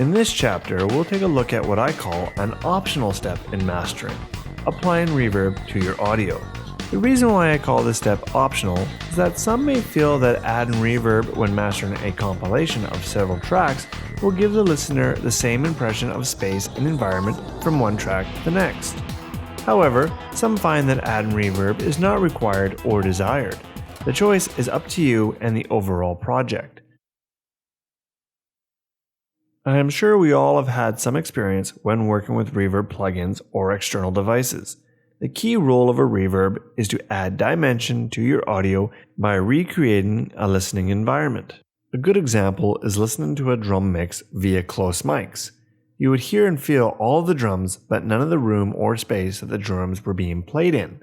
In this chapter, we'll take a look at what I call an optional step in mastering, applying reverb to your audio. The reason why I call this step optional is that some may feel that adding reverb when mastering a compilation of several tracks will give the listener the same impression of space and environment from one track to the next. However, some find that adding reverb is not required or desired. The choice is up to you and the overall project. I am sure we all have had some experience when working with reverb plugins or external devices. The key role of a reverb is to add dimension to your audio by recreating a listening environment. A good example is listening to a drum mix via close mics. You would hear and feel all of the drums, but none of the room or space that the drums were being played in.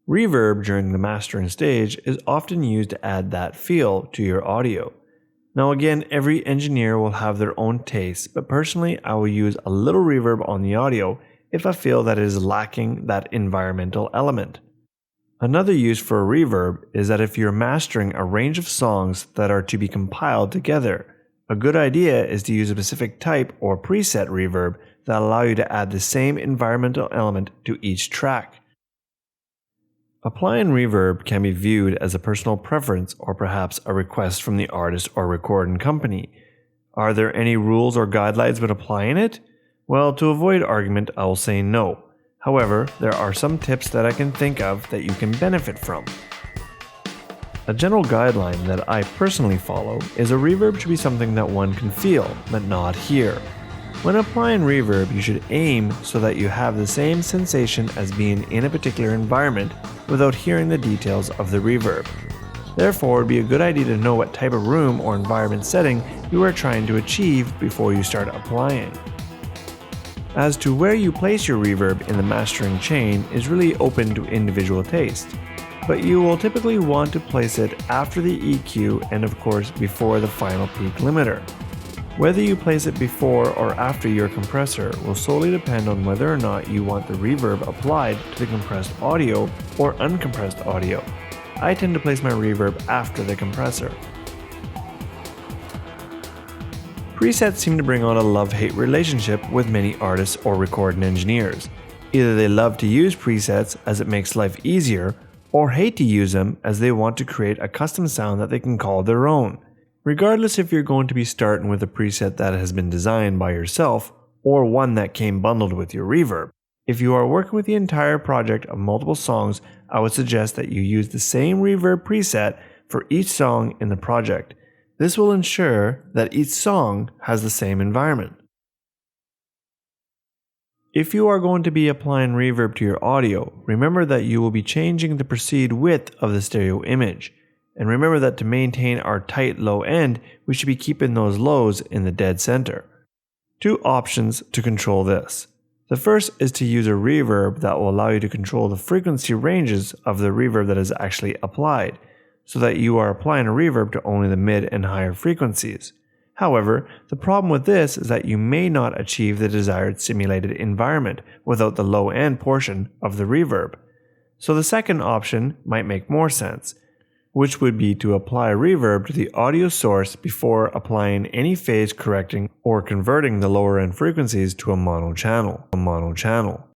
Reverb during the mastering stage is often used to add that feel to your audio. Now again, every engineer will have their own taste, but personally I will use a little reverb on the audio if I feel that it is lacking that environmental element. Another use for a reverb is that if you're mastering a range of songs that are to be compiled together, a good idea is to use a specific type or preset reverb that allow you to add the same environmental element to each track. Applying reverb can be viewed as a personal preference or perhaps a request from the artist or recording company. Are there any rules or guidelines when applying it? Well, to avoid argument, I will say no. However, there are some tips that I can think of that you can benefit from. A general guideline that I personally follow is a reverb should be something that one can feel, but not hear. When applying reverb, you should aim so that you have the same sensation as being in a particular environment without hearing the details of the reverb. Therefore, it would be a good idea to know what type of room or environment setting you are trying to achieve before you start applying. As to where you place your reverb in the mastering chain is really open to individual taste, but you will typically want to place it after the EQ and of course before the final peak limiter. Whether you place it before or after your compressor will solely depend on whether or not you want the reverb applied to the compressed audio or uncompressed audio. I tend to place my reverb after the compressor. Presets seem to bring on a love-hate relationship with many artists or recording engineers. Either they love to use presets as it makes life easier, or hate to use them as they want to create a custom sound that they can call their own. Regardless if you're going to be starting with a preset that has been designed by yourself, or one that came bundled with your reverb, if you are working with the entire project of multiple songs, I would suggest that you use the same reverb preset for each song in the project. This will ensure that each song has the same environment. If you are going to be applying reverb to your audio, remember that you will be changing the perceived width of the stereo image. And remember that to maintain our tight low end, we should be keeping those lows in the dead center. Two options to control this. The first is to use a reverb that will allow you to control the frequency ranges of the reverb that is actually applied, so that you are applying a reverb to only the mid and higher frequencies. However, the problem with this is that you may not achieve the desired simulated environment without the low end portion of the reverb. So the second option might make more sense, which would be to apply reverb to the audio source before applying any phase correcting or converting the lower end frequencies to a mono channel.